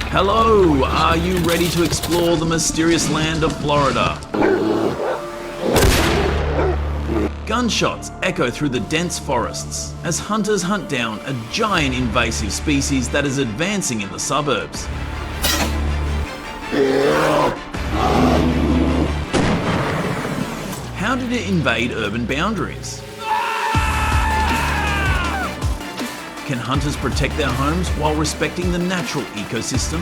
Hello, are you ready to explore the mysterious land of Florida? Gunshots echo through the dense forests as hunters hunt down a giant invasive species that is advancing in the suburbs. How did it invade urban boundaries? Can hunters protect their homes while respecting the natural ecosystem?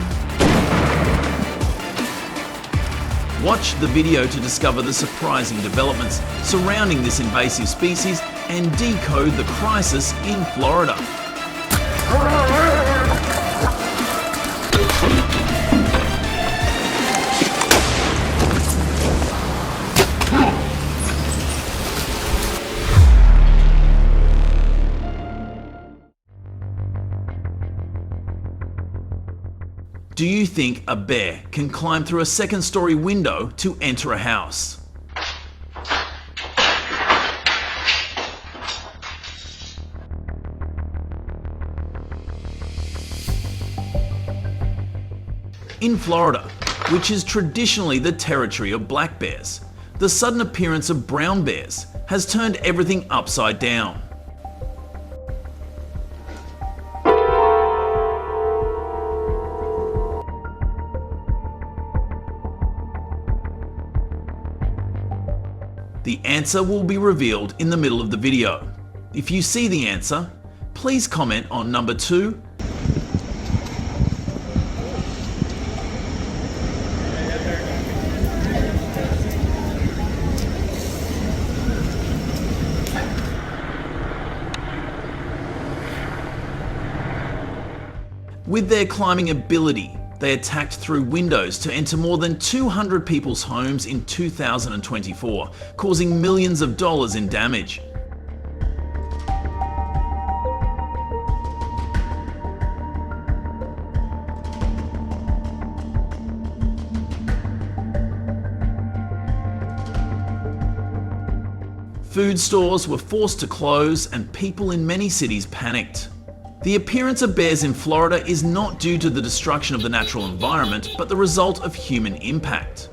Watch the video to discover the surprising developments surrounding this invasive species and decode the crisis in Florida. Do you think a bear can climb through a second-story window to enter a house? In Florida, which is traditionally the territory of black bears, the sudden appearance of brown bears has turned everything upside down. The answer will be revealed in the middle of the video. If you see the answer, please comment on number 2. With their climbing ability, they attacked through windows to enter more than 200 people's homes in 2024, causing millions of dollars in damage. Food stores were forced to close and people in many cities panicked. The appearance of bears in Florida is not due to the destruction of the natural environment, but the result of human impact.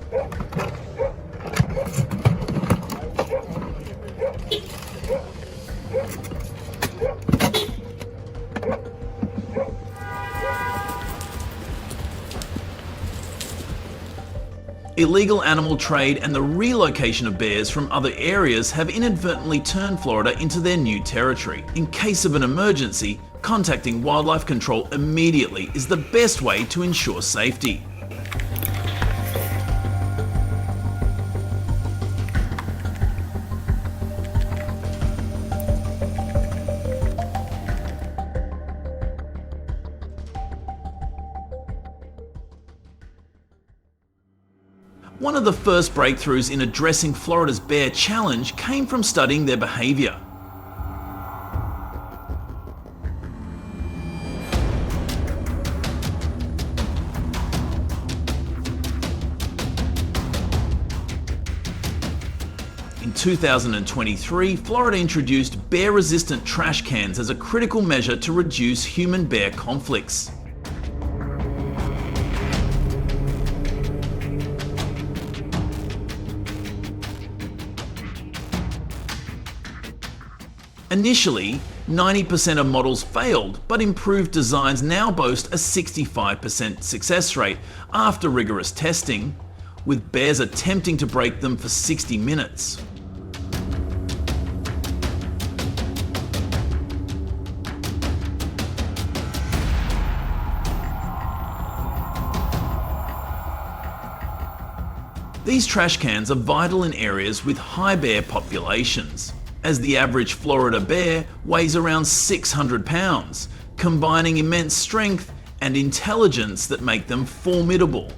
Illegal animal trade and the relocation of bears from other areas have inadvertently turned Florida into their new territory. In case of an emergency, contacting wildlife control immediately is the best way to ensure safety. One of the first breakthroughs in addressing Florida's bear challenge came from studying their behaviour. In 2023, Florida introduced bear-resistant trash cans as a critical measure to reduce human-bear conflicts. Initially, 90% of models failed, but improved designs now boast a 65% success rate after rigorous testing, with bears attempting to break them for 60 minutes. These trash cans are vital in areas with high bear populations, as the average Florida bear weighs around 600 pounds, combining immense strength and intelligence that make them formidable.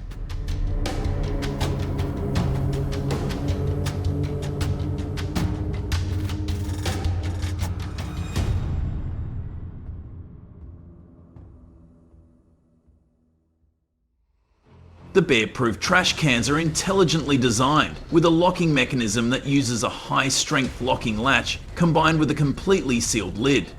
The bear-proof trash cans are intelligently designed, with a locking mechanism that uses a high-strength locking latch combined with a completely sealed lid.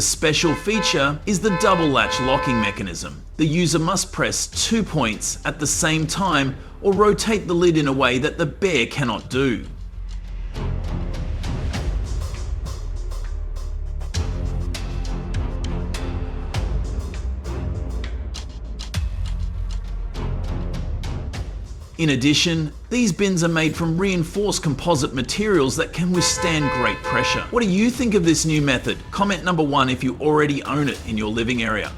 The special feature is the double latch locking mechanism. The user must press 2 points at the same time or rotate the lid in a way that the bear cannot do. In addition, these bins are made from reinforced composite materials that can withstand great pressure. What do you think of this new method? Comment number 1 if you already own it in your living area.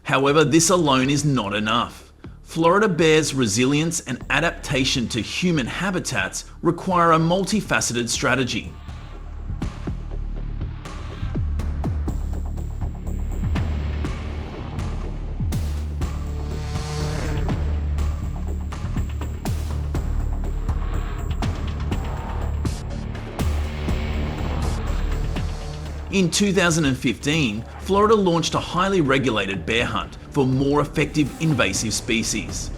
However, this alone is not enough. Florida bears' resilience and adaptation to human habitats require a multifaceted strategy. In 2015, Florida launched a highly regulated bear hunt for more effective invasive species.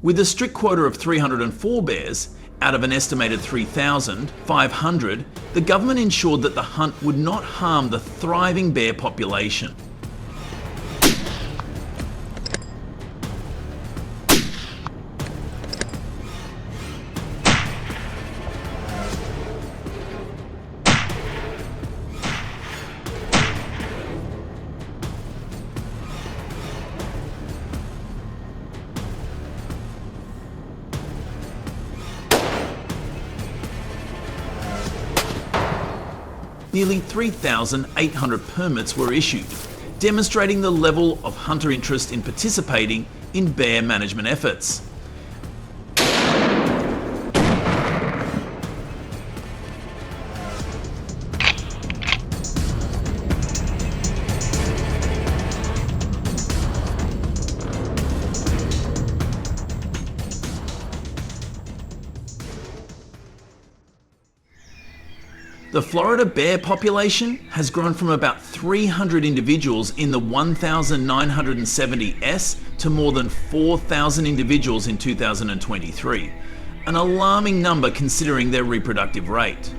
With a strict quota of 304 bears, out of an estimated 3,500, the government ensured that the hunt would not harm the thriving bear population. Nearly 3,800 permits were issued, demonstrating the level of hunter interest in participating in bear management efforts. The Florida bear population has grown from about 300 individuals in the 1970s to more than 4,000 individuals in 2023, an alarming number considering their reproductive rate.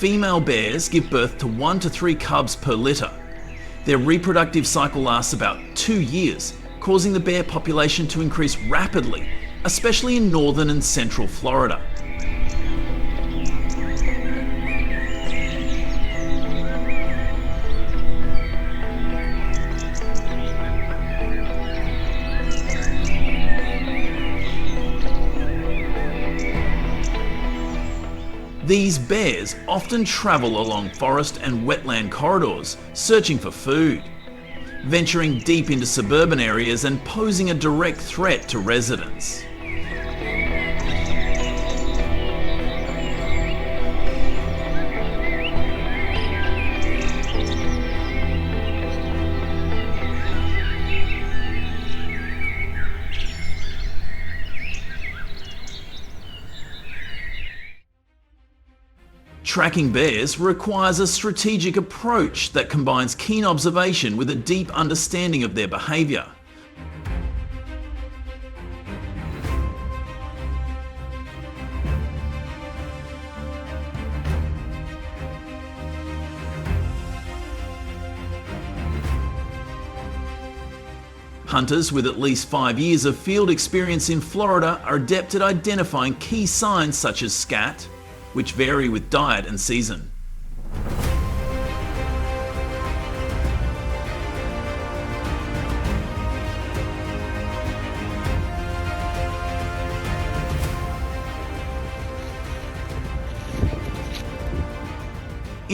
Female bears give birth to 1 to 3 cubs per litter. Their reproductive cycle lasts about 2 years, causing the bear population to increase rapidly, especially in northern and central Florida. These bears often travel along forest and wetland corridors, searching for food, venturing deep into suburban areas and posing a direct threat to residents. Tracking bears requires a strategic approach that combines keen observation with a deep understanding of their behaviour. Hunters with at least 5 years of field experience in Florida are adept at identifying key signs such as scat, which vary with diet and season.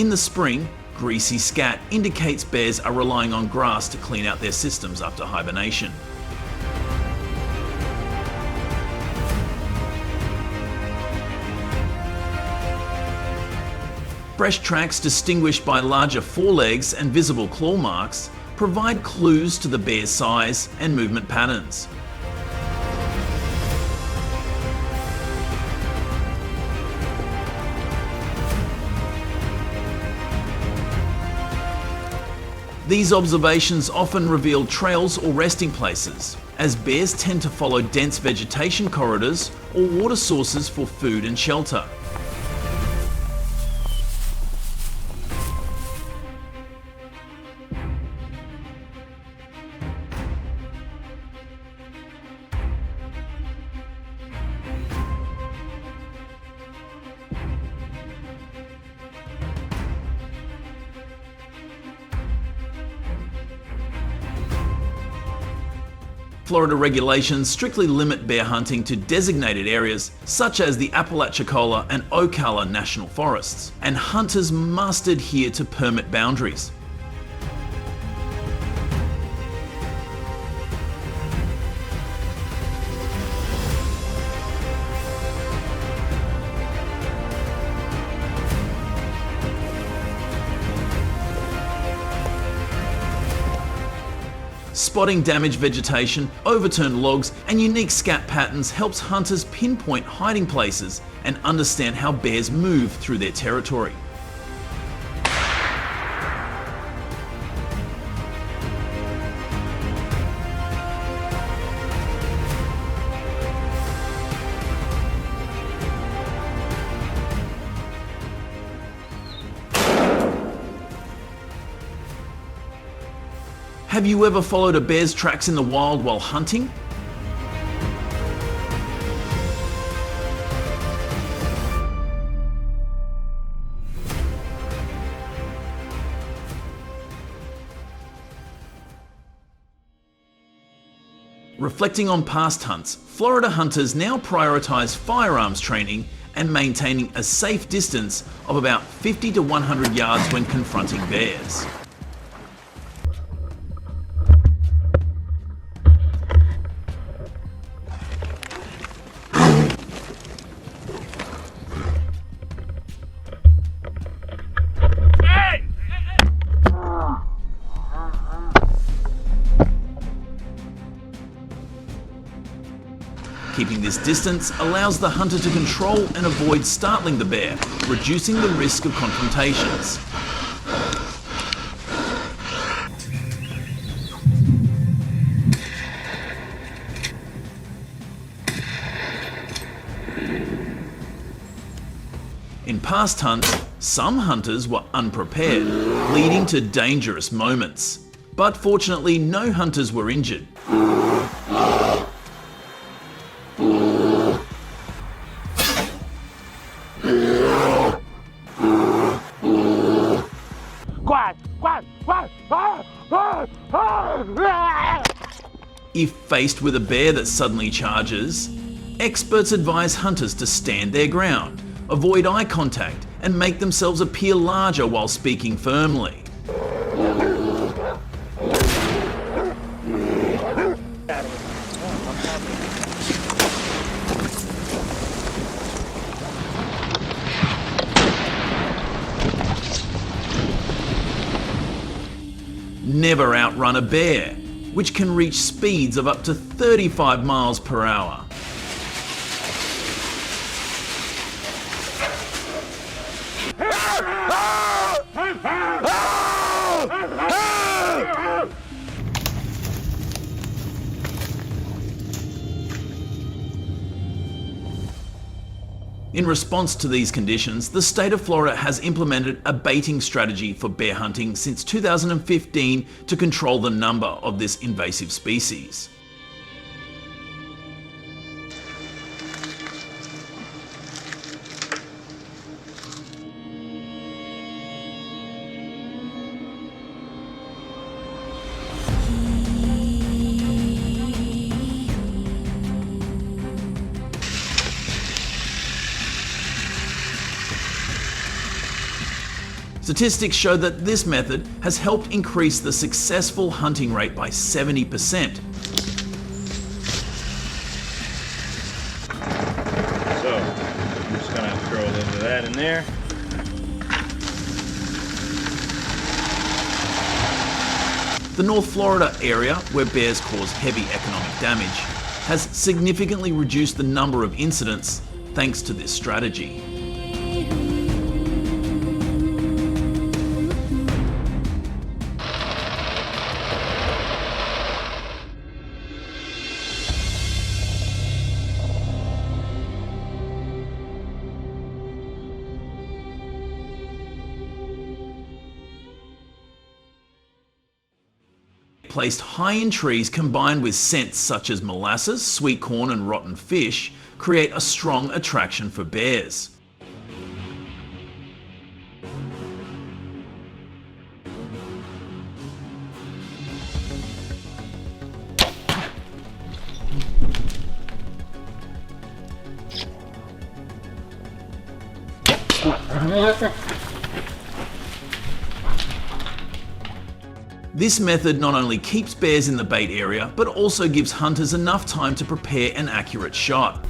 In the spring, greasy scat indicates bears are relying on grass to clean out their systems after hibernation. Fresh tracks distinguished by larger forelegs and visible claw marks provide clues to the bear's size and movement patterns. These observations often reveal trails or resting places, as bears tend to follow dense vegetation corridors or water sources for food and shelter. Florida regulations strictly limit bear hunting to designated areas such as the Apalachicola and Ocala National Forests, and hunters must adhere to permit boundaries. Spotting damaged vegetation, overturned logs, and unique scat patterns helps hunters pinpoint hiding places and understand how bears move through their territory. Have you ever followed a bear's tracks in the wild while hunting? Reflecting on past hunts, Florida hunters now prioritize firearms training and maintaining a safe distance of about 50 to 100 yards when confronting bears. Keeping this distance allows the hunter to control and avoid startling the bear, reducing the risk of confrontations. In past hunts, some hunters were unprepared, leading to dangerous moments. But fortunately, no hunters were injured. If faced with a bear that suddenly charges, experts advise hunters to stand their ground, avoid eye contact, and make themselves appear larger while speaking firmly. Never outrun a bear, which can reach speeds of up to 35 miles per hour. In response to these conditions, the state of Florida has implemented a baiting strategy for bear hunting since 2015 to control the number of this invasive species. Statistics show that this method has helped increase the successful hunting rate by 70%. So, I'm just going to throw a little bit of that in there. The North Florida area, where bears cause heavy economic damage, has significantly reduced the number of incidents thanks to this strategy. Placed high in trees combined with scents such as molasses, sweet corn and rotten fish create a strong attraction for bears. This method not only keeps bears in the bait area, but also gives hunters enough time to prepare an accurate shot.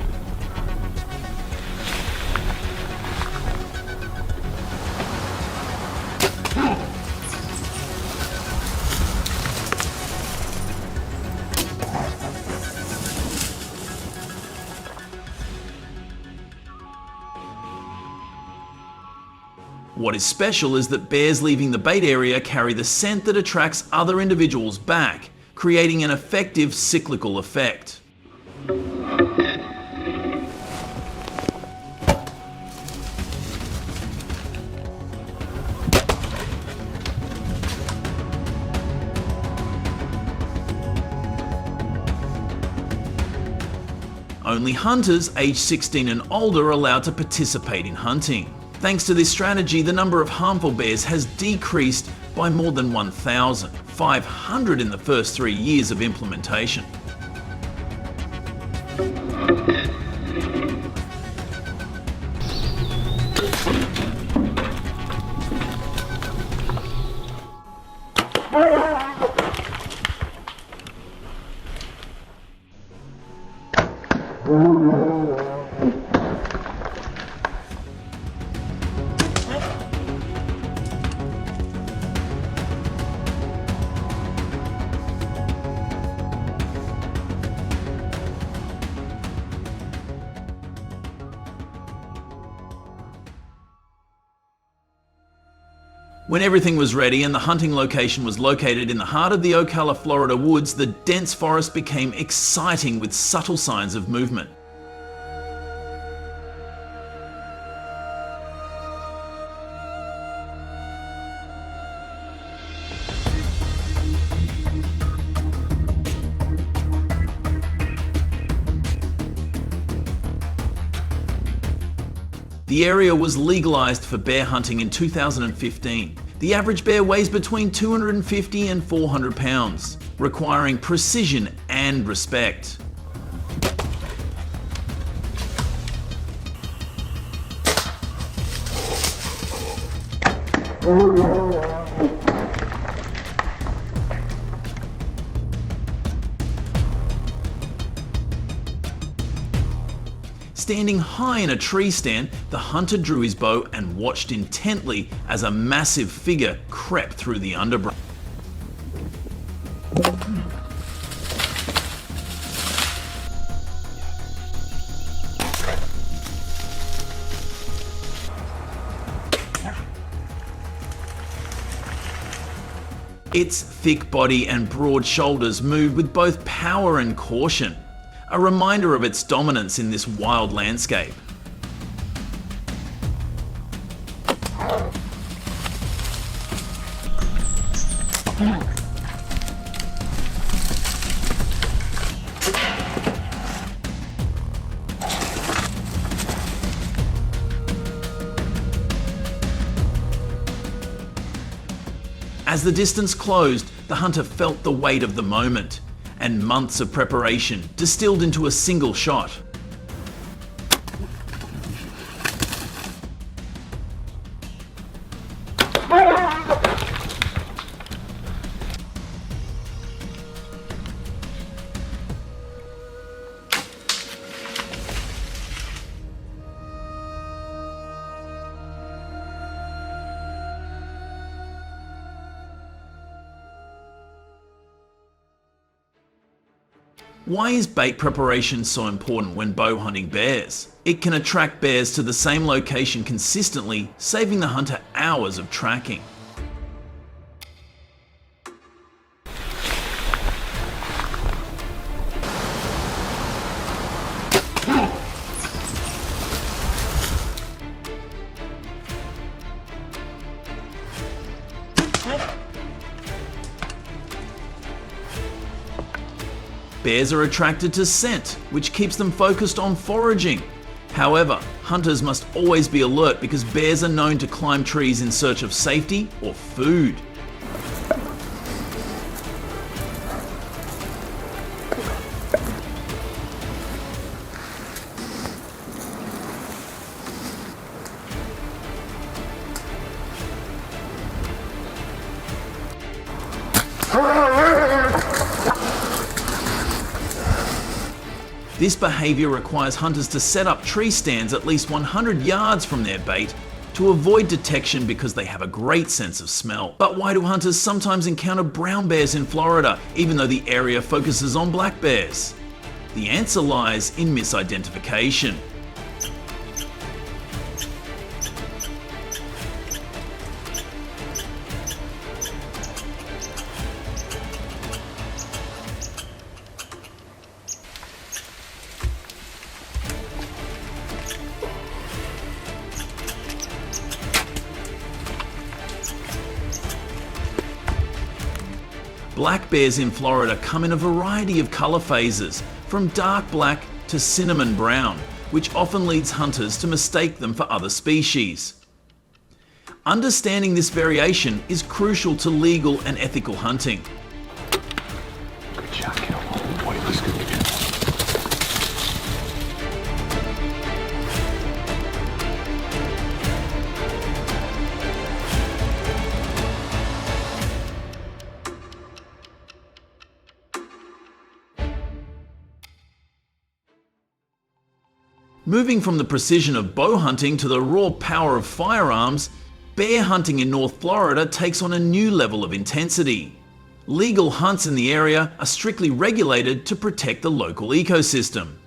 What is special is that bears leaving the bait area carry the scent that attracts other individuals back, creating an effective cyclical effect. Only hunters aged 16 and older are allowed to participate in hunting. Thanks to this strategy, the number of harmful bears has decreased by more than 1,500 in the first 3 years of implementation. When everything was ready and the hunting location was located in the heart of the Ocala, Florida woods, the dense forest became exciting with subtle signs of movement. The area was legalized for bear hunting in 2015. The average bear weighs between 250 and 400 pounds, requiring precision and respect. Standing high in a tree stand, the hunter drew his bow and watched intently as a massive figure crept through the underbrush. Its thick body and broad shoulders moved with both power and caution, a reminder of its dominance in this wild landscape. As the distance closed, the hunter felt the weight of the moment, and months of preparation distilled into a single shot. Why is bait preparation so important when bow hunting bears? It can attract bears to the same location consistently, saving the hunter hours of tracking. Bears are attracted to scent, which keeps them focused on foraging. However, hunters must always be alert because bears are known to climb trees in search of safety or food. This behaviour requires hunters to set up tree stands at least 100 yards from their bait to avoid detection because they have a great sense of smell. But why do hunters sometimes encounter brown bears in Florida, even though the area focuses on black bears? The answer lies in misidentification. Black bears in Florida come in a variety of colour phases, from dark black to cinnamon brown, which often leads hunters to mistake them for other species. Understanding this variation is crucial to legal and ethical hunting. Good shot, kiddo. Oh boy, let's go again. Moving from the precision of bow hunting to the raw power of firearms, bear hunting in North Florida takes on a new level of intensity. Legal hunts in the area are strictly regulated to protect the local ecosystem.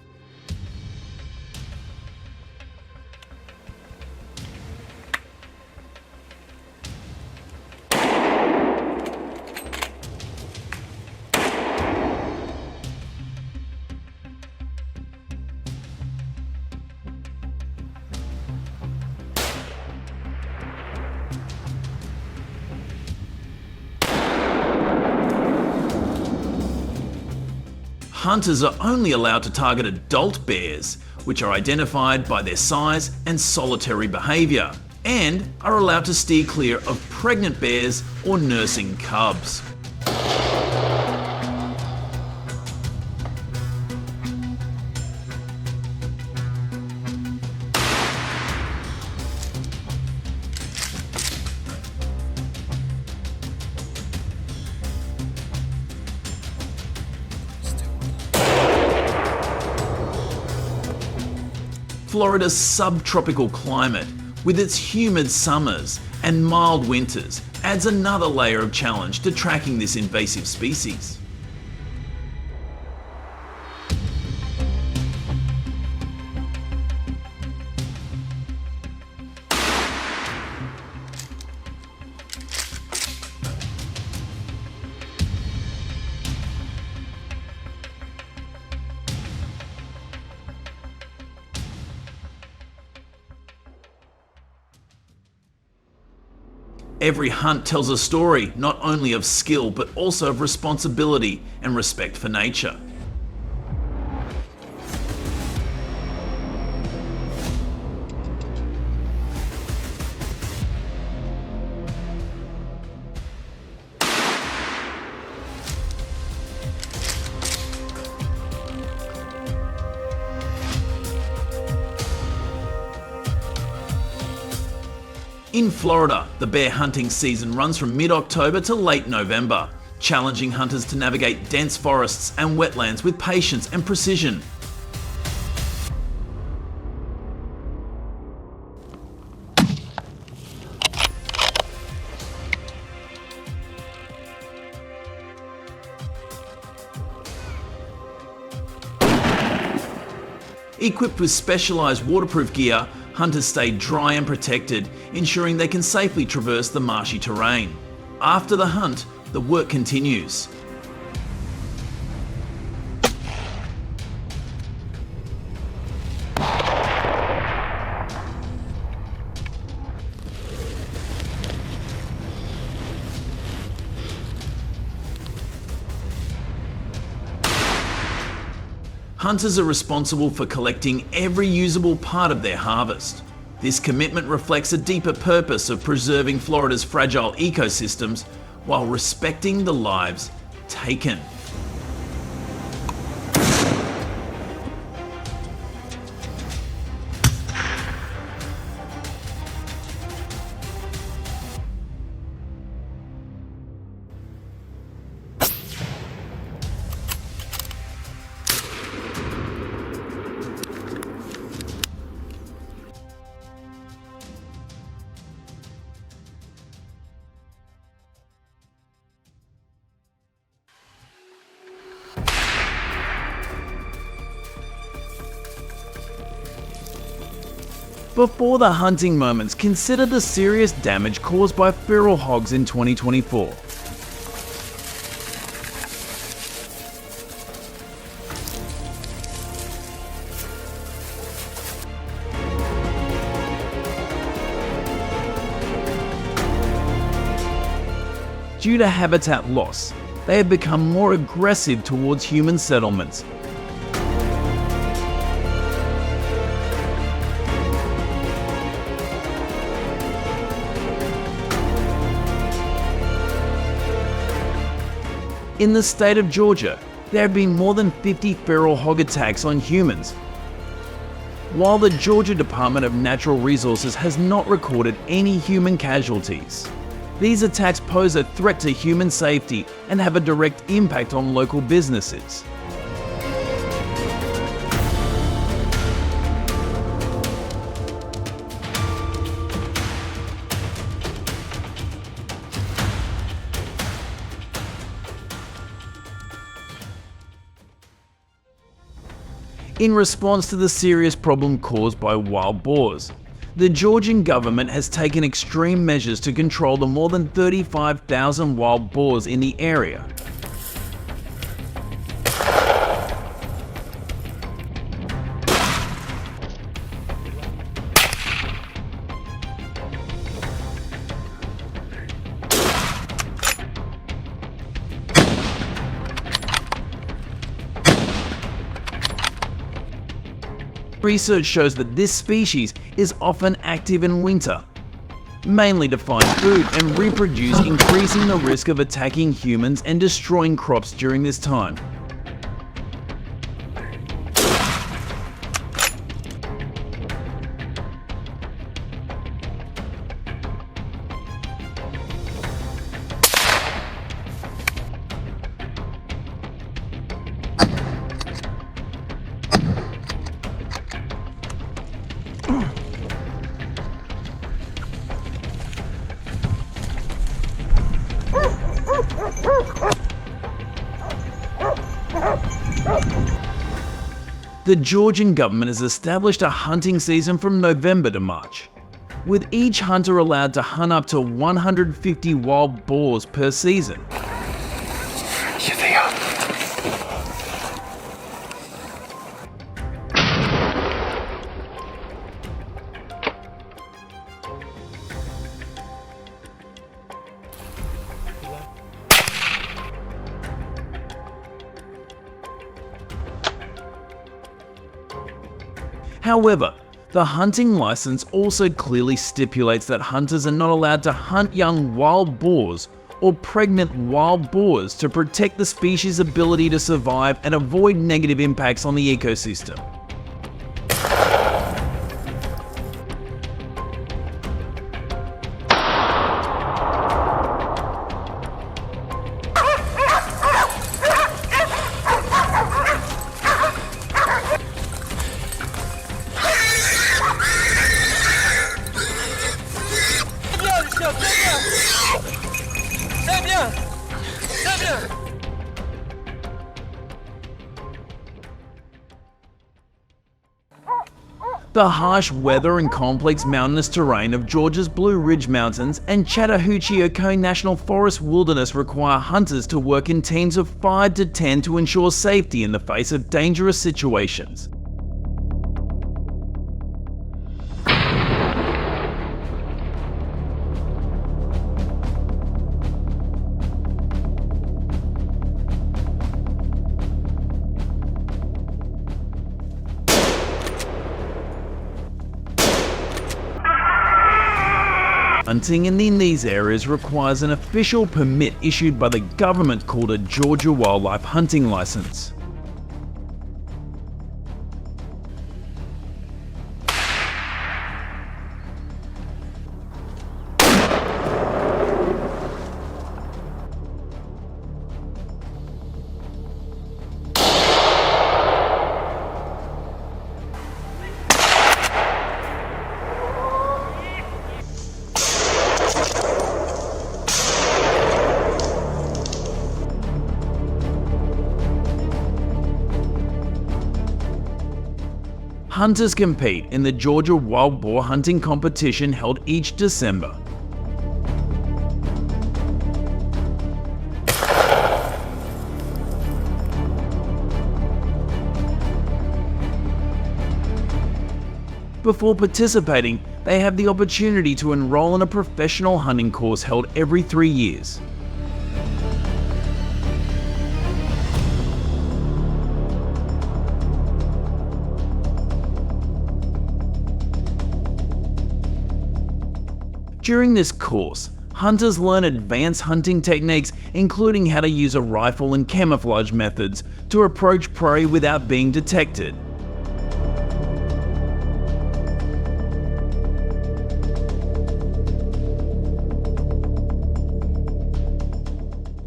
Hunters are only allowed to target adult bears, which are identified by their size and solitary behaviour, and are allowed to steer clear of pregnant bears or nursing cubs. Florida's subtropical climate, with its humid summers and mild winters, adds another layer of challenge to tracking this invasive species. Every hunt tells a story not only of skill but also of responsibility and respect for nature. In Florida, the bear hunting season runs from mid-October to late November, challenging hunters to navigate dense forests and wetlands with patience and precision. Equipped with specialised waterproof gear, hunters stay dry and protected, ensuring they can safely traverse the marshy terrain. After the hunt, the work continues. Hunters are responsible for collecting every usable part of their harvest. This commitment reflects a deeper purpose of preserving Florida's fragile ecosystems while respecting the lives taken. Before the hunting moments, consider the serious damage caused by feral hogs in 2024. Due to habitat loss, they have become more aggressive towards human settlements. In the state of Georgia, there have been more than 50 feral hog attacks on humans. While the Georgia Department of Natural Resources has not recorded any human casualties, these attacks pose a threat to human safety and have a direct impact on local businesses. In response to the serious problem caused by wild boars, the Georgian government has taken extreme measures to control the more than 35,000 wild boars in the area. Research shows that this species is often active in winter, mainly to find food and reproduce, increasing the risk of attacking humans and destroying crops during this time. The Georgian government has established a hunting season from November to March, with each hunter allowed to hunt up to 150 wild boars per season. Here they are. However, the hunting license also clearly stipulates that hunters are not allowed to hunt young wild boars or pregnant wild boars to protect the species' ability to survive and avoid negative impacts on the ecosystem. The harsh weather and complex mountainous terrain of Georgia's Blue Ridge Mountains and Chattahoochee-Oconee National Forest wilderness require hunters to work in teams of 5 to 10 to ensure safety in the face of dangerous situations. Hunting in these areas requires an official permit issued by the government called a Georgia Wildlife Hunting License. Hunters compete in the Georgia Wild Boar Hunting Competition held each December. Before participating, they have the opportunity to enroll in a professional hunting course held every 3 years. During this course, hunters learn advanced hunting techniques, including how to use a rifle and camouflage methods to approach prey without being detected.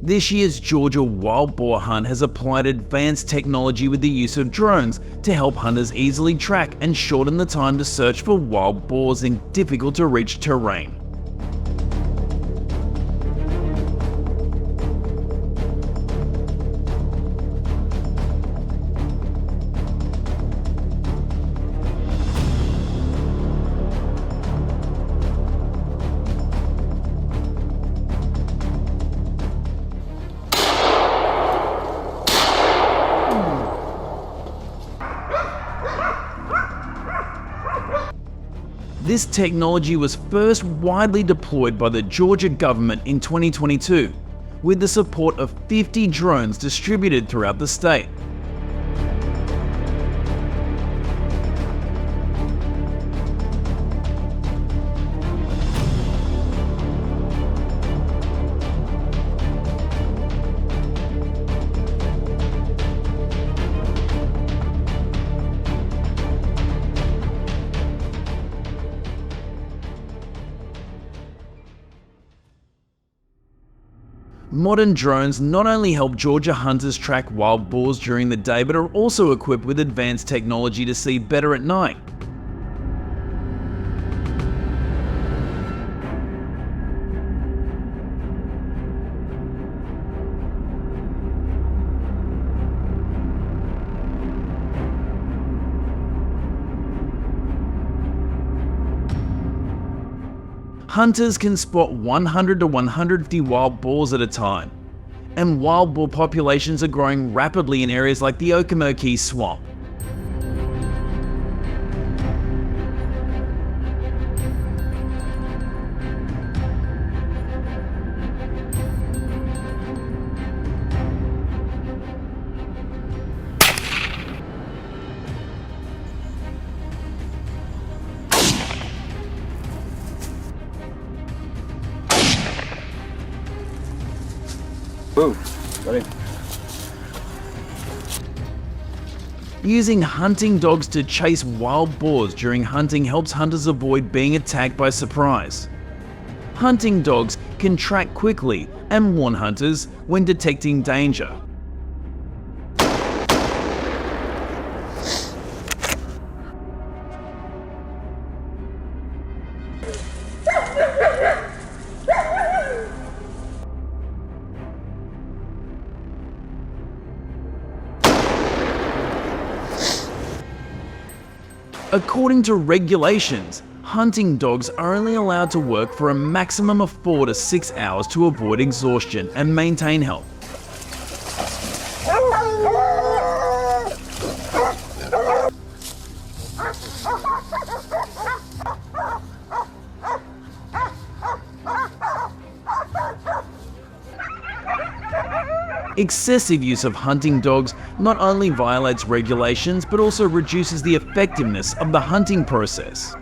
This year's Georgia Wild Boar Hunt has applied advanced technology with the use of drones to help hunters easily track and shorten the time to search for wild boars in difficult-to-reach terrain. This technology was first widely deployed by the Georgia government in 2022, with the support of 50 drones distributed throughout the state. Modern drones not only help Georgia hunters track wild boars during the day, but are also equipped with advanced technology to see better at night. Hunters can spot 100 to 150 wild boars at a time, and wild boar populations are growing rapidly in areas like the Okemukee Swamp. Move, buddy. Using hunting dogs to chase wild boars during hunting helps hunters avoid being attacked by surprise. Hunting dogs can track quickly and warn hunters when detecting danger. According to regulations, hunting dogs are only allowed to work for a maximum of 4 to 6 hours to avoid exhaustion and maintain health. Excessive use of hunting dogs not only violates regulations but also reduces the effectiveness of the hunting process.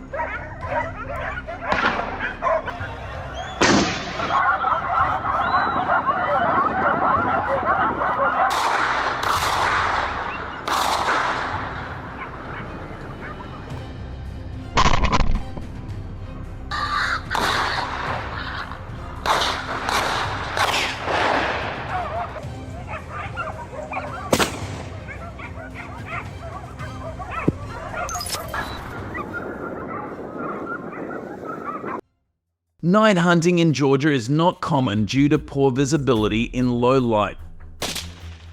Night hunting in Georgia is not common due to poor visibility in low light.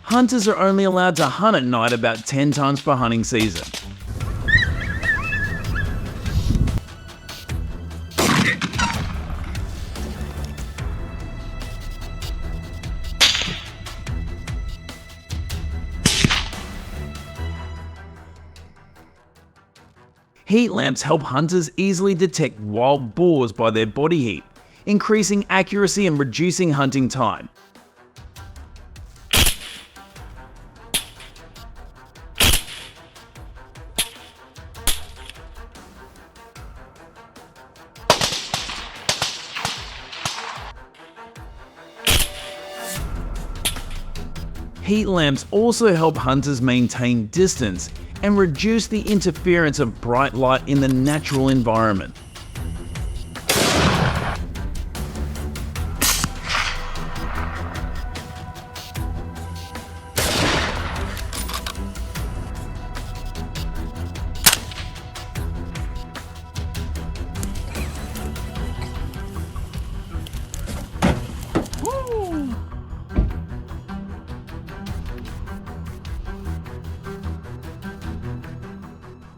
Hunters are only allowed to hunt at night about 10 times per hunting season. Heat lamps help hunters easily detect wild boars by their body heat, increasing accuracy and reducing hunting time. Heat lamps also help hunters maintain distance and reduce the interference of bright light in the natural environment.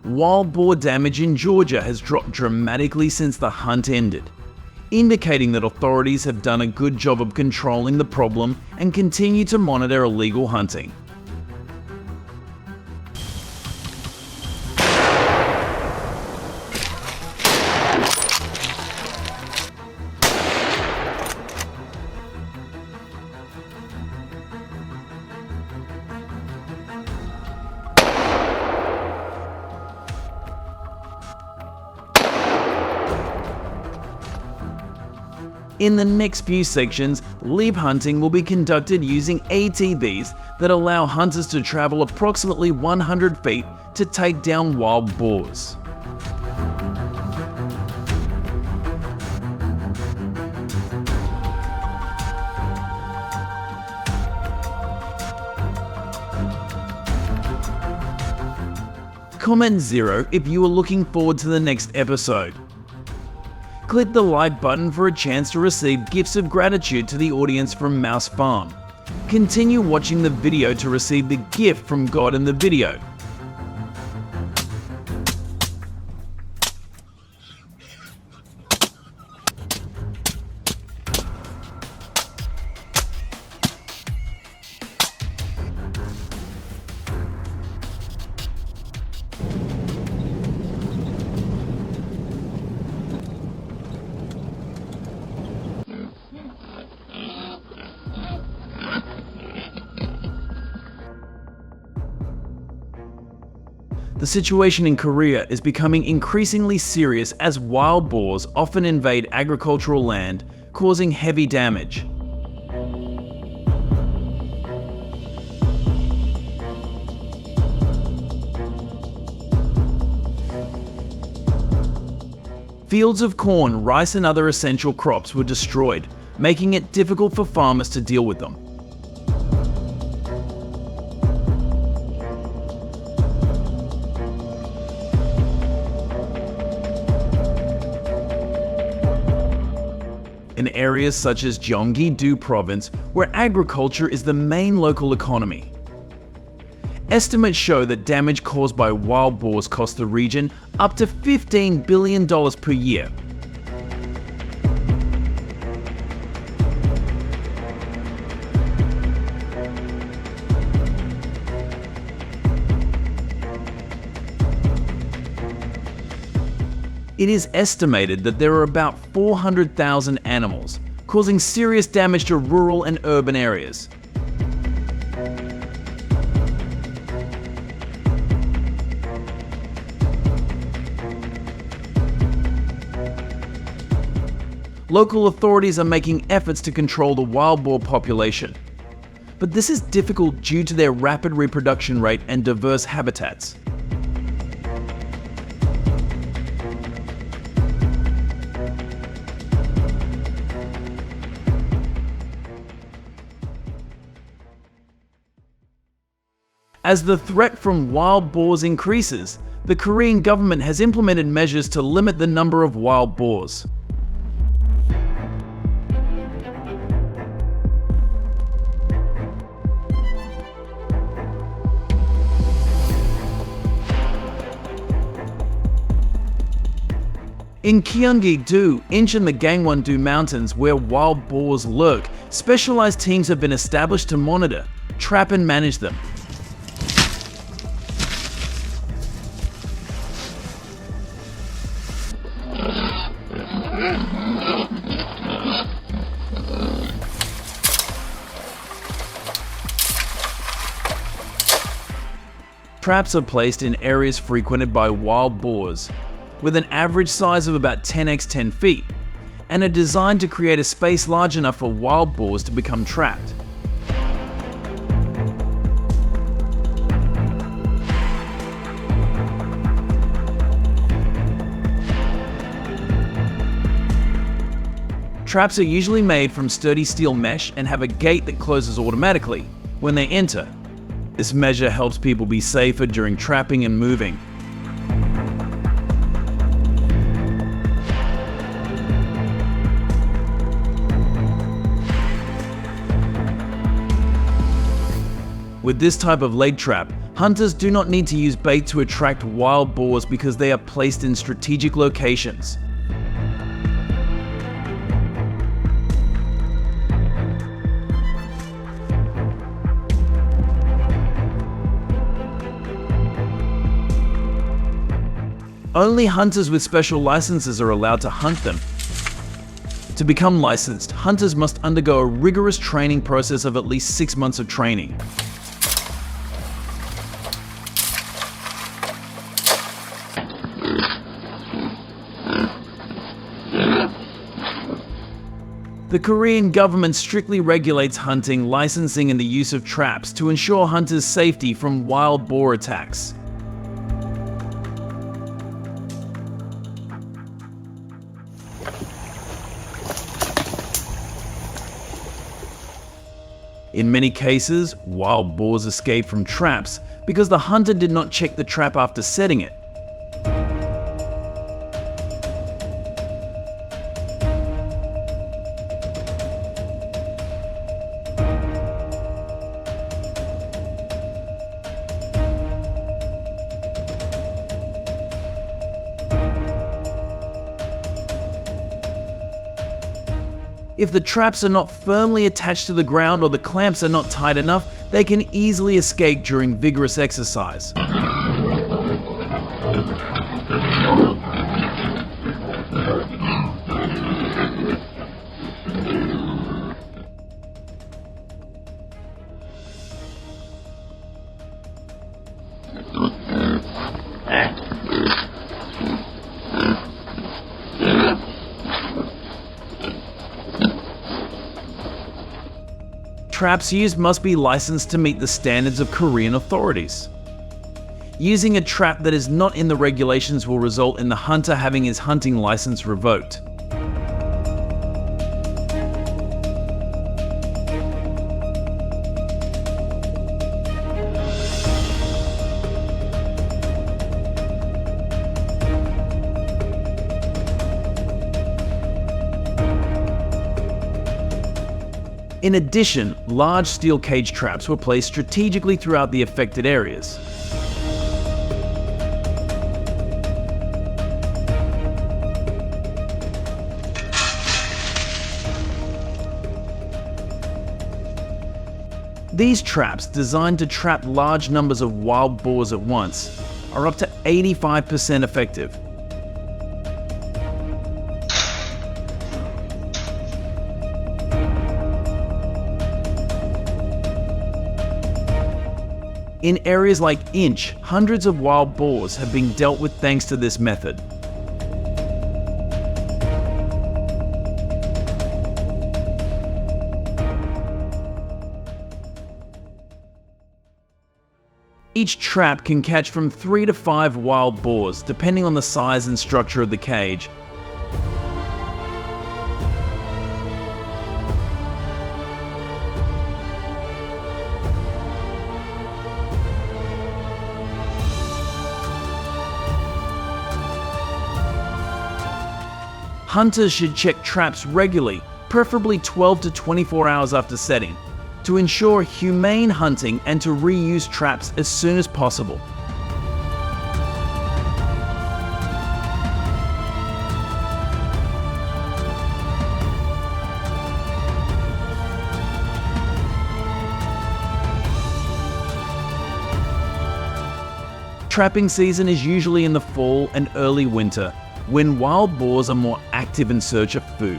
Wild boar damage in Georgia has dropped dramatically since the hunt ended, indicating that authorities have done a good job of controlling the problem and continue to monitor illegal hunting. In the next few sections, leap hunting will be conducted using ATVs that allow hunters to travel approximately 100 feet to take down wild boars. Comment 0 if you are looking forward to the next episode. Click the like button for a chance to receive gifts of gratitude to the audience from mousefarm. Continue watching the video to receive the gift from God in the video. The situation in Korea is becoming increasingly serious as wild boars often invade agricultural land, causing heavy damage. Fields of corn, rice and other essential crops were destroyed, making it difficult for farmers to deal with them. In areas such as Gyeonggi-do province, where agriculture is the main local economy. Estimates show that damage caused by wild boars cost the region up to $15 billion per year. It is estimated that there are about 400,000 animals, causing serious damage to rural and urban areas. Local authorities are making efforts to control the wild boar population, but this is difficult due to their rapid reproduction rate and diverse habitats. As the threat from wild boars increases, the Korean government has implemented measures to limit the number of wild boars. In Gyeonggi-do, Incheon and the Gangwon-do mountains where wild boars lurk, specialized teams have been established to monitor, trap and manage them. Traps are placed in areas frequented by wild boars, with an average size of about 10 x 10 feet, and are designed to create a space large enough for wild boars to become trapped. Traps are usually made from sturdy steel mesh and have a gate that closes automatically when they enter. This measure helps people be safer during trapping and moving. With this type of leg trap, hunters do not need to use bait to attract wild boars because they are placed in strategic locations. Only hunters with special licenses are allowed to hunt them. To become licensed, hunters must undergo a rigorous training process of at least 6 months of training. The Korean government strictly regulates hunting, licensing, and the use of traps to ensure hunters' safety from wild boar attacks. In many cases, wild boars escape from traps because the hunter did not check the trap after setting it. If the traps are not firmly attached to the ground or the clamps are not tight enough, they can easily escape during vigorous exercise. Traps used must be licensed to meet the standards of Korean authorities. Using a trap that is not in the regulations will result in the hunter having his hunting license revoked. In addition, large steel cage traps were placed strategically throughout the affected areas. These traps, designed to trap large numbers of wild boars at once, are up to 85% effective. In areas like Inch, hundreds of wild boars have been dealt with thanks to this method. Each trap can catch from 3 to 5 wild boars, depending on the size and structure of the cage. Hunters should check traps regularly, preferably 12 to 24 hours after setting, to ensure humane hunting and to reuse traps as soon as possible. Trapping season is usually in the fall and early winter, when wild boars are more active in search of food.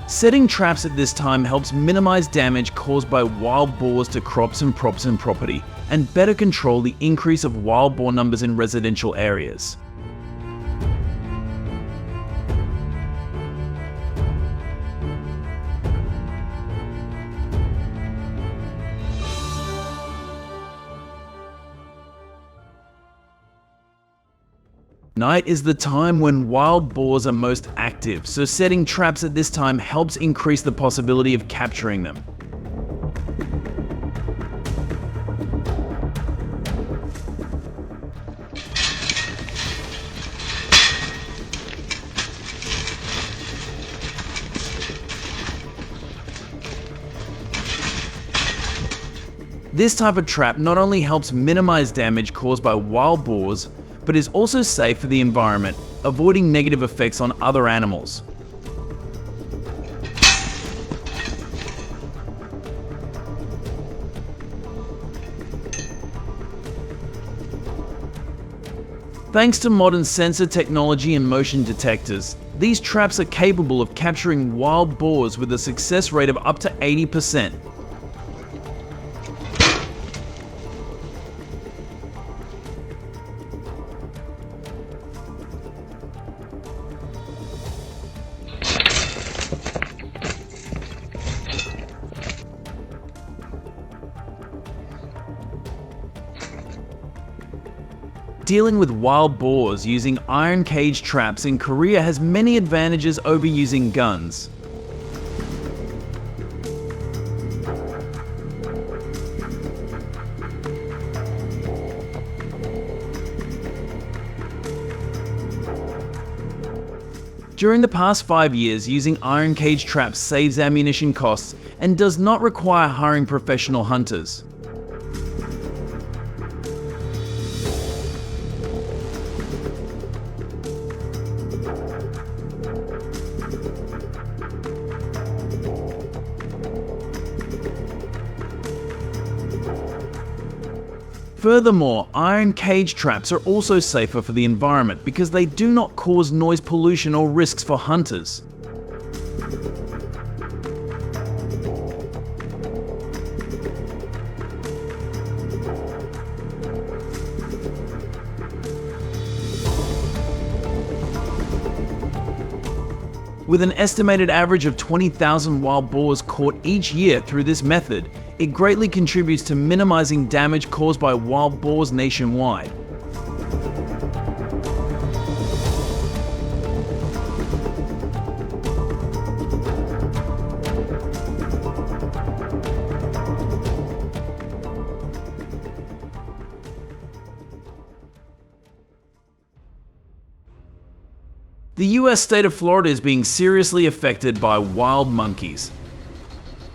Setting traps at this time helps minimize damage caused by wild boars to crops and property, and better control the increase of wild boar numbers in residential areas. Night is the time when wild boars are most active, so setting traps at this time helps increase the possibility of capturing them. This type of trap not only helps minimize damage caused by wild boars, but is also safe for the environment, avoiding negative effects on other animals. Thanks to modern sensor technology and motion detectors, these traps are capable of capturing wild boars with a success rate of up to 80%. Dealing with wild boars using iron cage traps in Korea has many advantages over using guns. During the past 5 years, using iron cage traps saves ammunition costs and does not require hiring professional hunters. Furthermore, iron cage traps are also safer for the environment because they do not cause noise pollution or risks for hunters. With an estimated average of 20,000 wild boars caught each year through this method, it greatly contributes to minimizing damage caused by wild boars nationwide. The US state of Florida is being seriously affected by wild monkeys.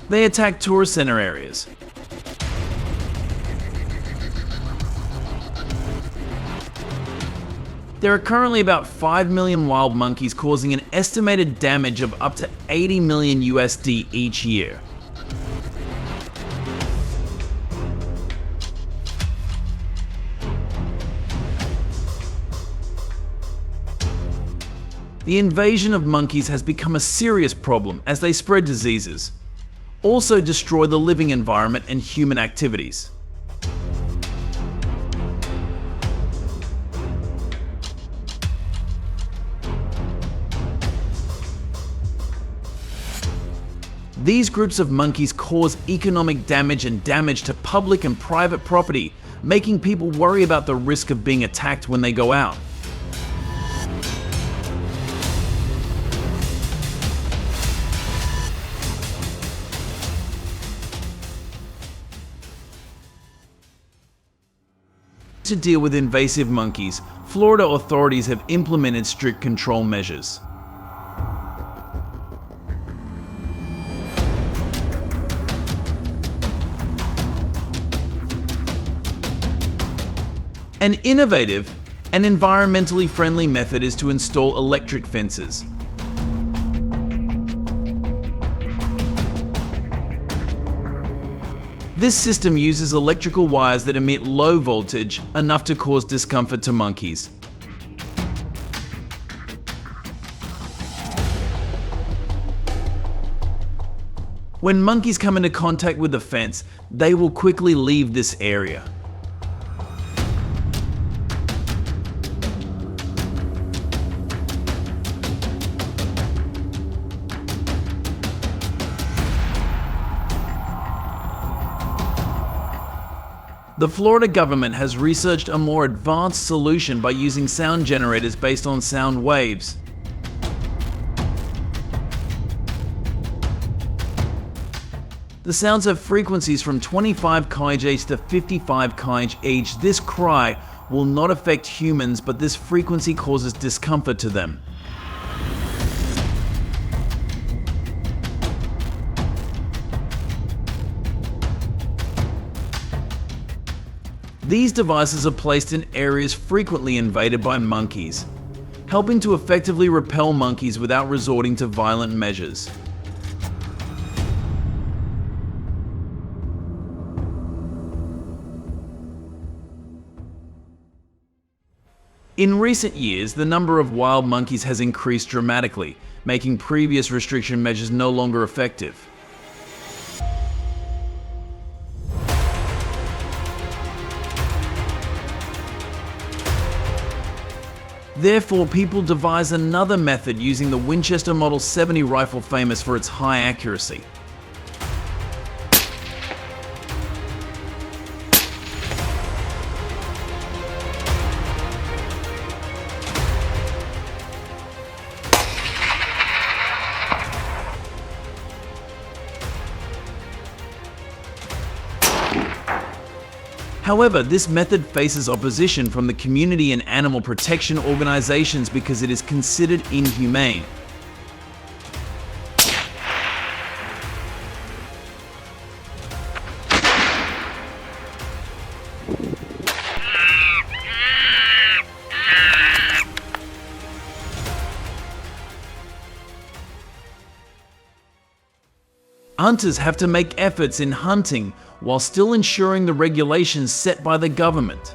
They attack tourist center areas. There are currently about 5 million wild monkeys, causing an estimated damage of up to 80 million USD each year. The invasion of monkeys has become a serious problem as they spread diseases, also destroy the living environment and human activities. These groups of monkeys cause economic damage and damage to public and private property, making people worry about the risk of being attacked when they go out. To deal with invasive monkeys, Florida authorities have implemented strict control measures. An innovative and environmentally friendly method is to install electric fences. This system uses electrical wires that emit low voltage, enough to cause discomfort to monkeys. When monkeys come into contact with the fence, they will quickly leave this area. The Florida government has researched a more advanced solution by using sound generators based on sound waves. The sounds have frequencies from 25 kHz to 55 kHz. This cry will not affect humans, but this frequency causes discomfort to them. These devices are placed in areas frequently invaded by monkeys, helping to effectively repel monkeys without resorting to violent measures. In recent years, the number of wild monkeys has increased dramatically, making previous restriction measures no longer effective. Therefore, people devise another method using the Winchester Model 70 rifle, famous for its high accuracy. However, this method faces opposition from the community and animal protection organizations because it is considered inhumane. Hunters have to make efforts in hunting while still ensuring the regulations set by the government.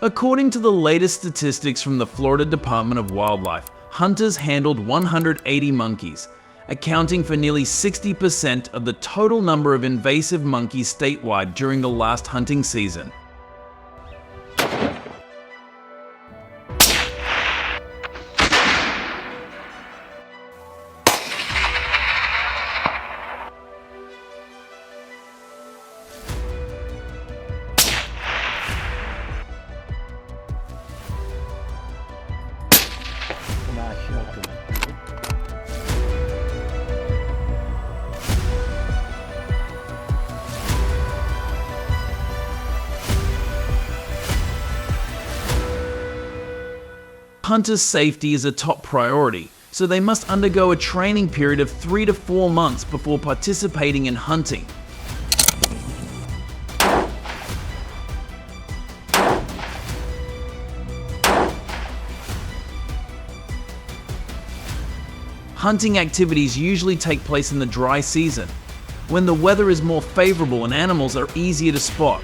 According to the latest statistics from the Florida Department of Wildlife, hunters handled 180 monkeys, accounting for nearly 60% of the total number of invasive monkeys statewide during the last hunting season. shotgun. Hunters' safety is a top priority, so they must undergo a training period of 3 to 4 months before participating in hunting. Hunting activities usually take place in the dry season, when the weather is more favorable and animals are easier to spot.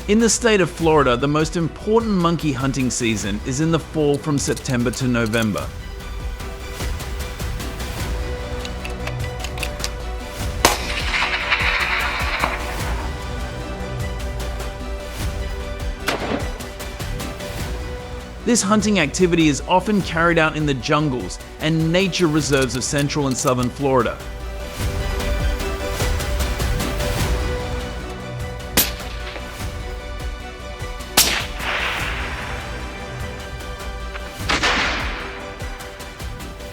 In the state of Florida, the most important monkey hunting season is in the fall from September to November. This hunting activity is often carried out in the jungles and nature reserves of central and southern Florida.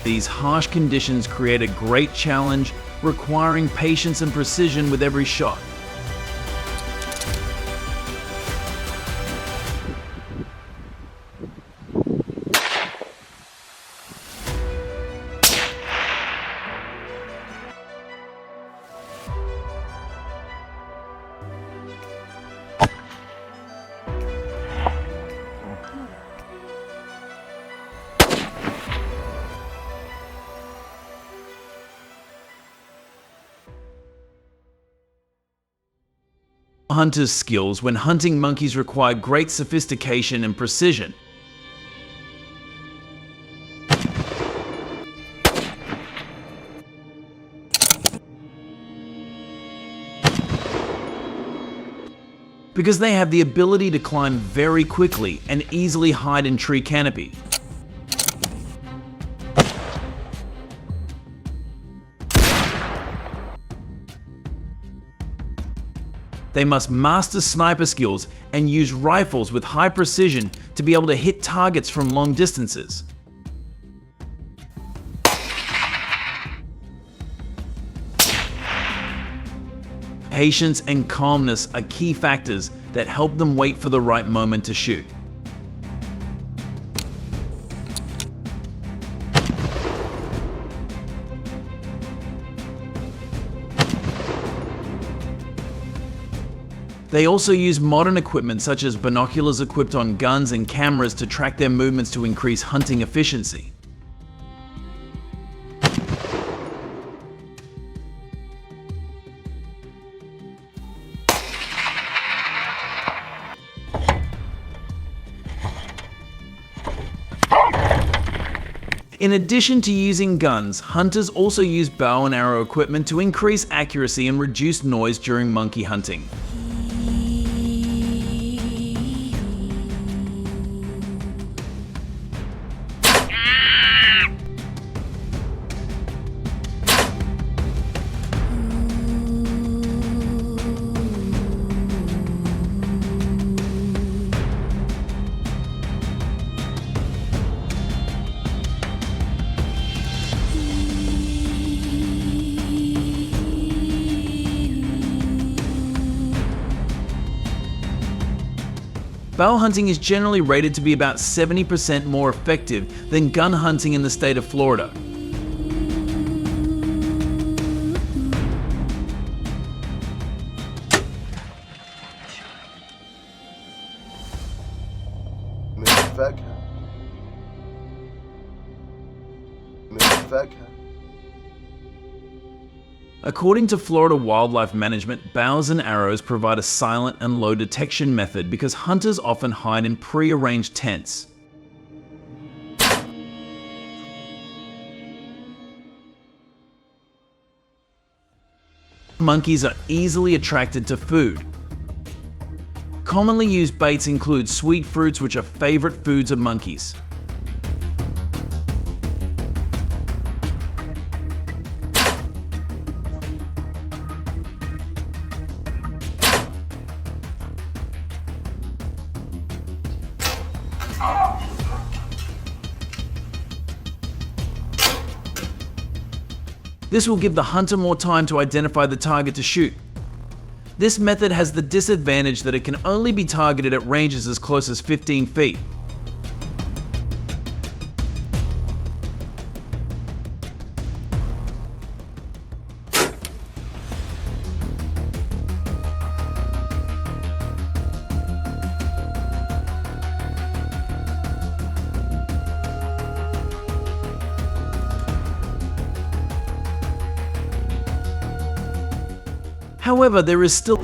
These harsh conditions create a great challenge, requiring patience and precision with every shot. Hunters' skills when hunting monkeys require great sophistication and precision. Because they have the ability to climb very quickly and easily hide in tree canopy. They must master sniper skills and use rifles with high precision to be able to hit targets from long distances. Patience and calmness are key factors that help them wait for the right moment to shoot. They also use modern equipment such as binoculars equipped on guns and cameras to track their movements to increase hunting efficiency. In addition to using guns, hunters also use bow and arrow equipment to increase accuracy and reduce noise during monkey hunting. Bow hunting is generally rated to be about 70% more effective than gun hunting in the state of Florida. According to Florida Wildlife Management, bows and arrows provide a silent and low detection method because hunters often hide in pre-arranged tents. Monkeys are easily attracted to food. Commonly used baits include sweet fruits, which are favorite foods of monkeys. This will give the hunter more time to identify the target to shoot. This method has the disadvantage that it can only be targeted at ranges as close as 15 feet. However, there is still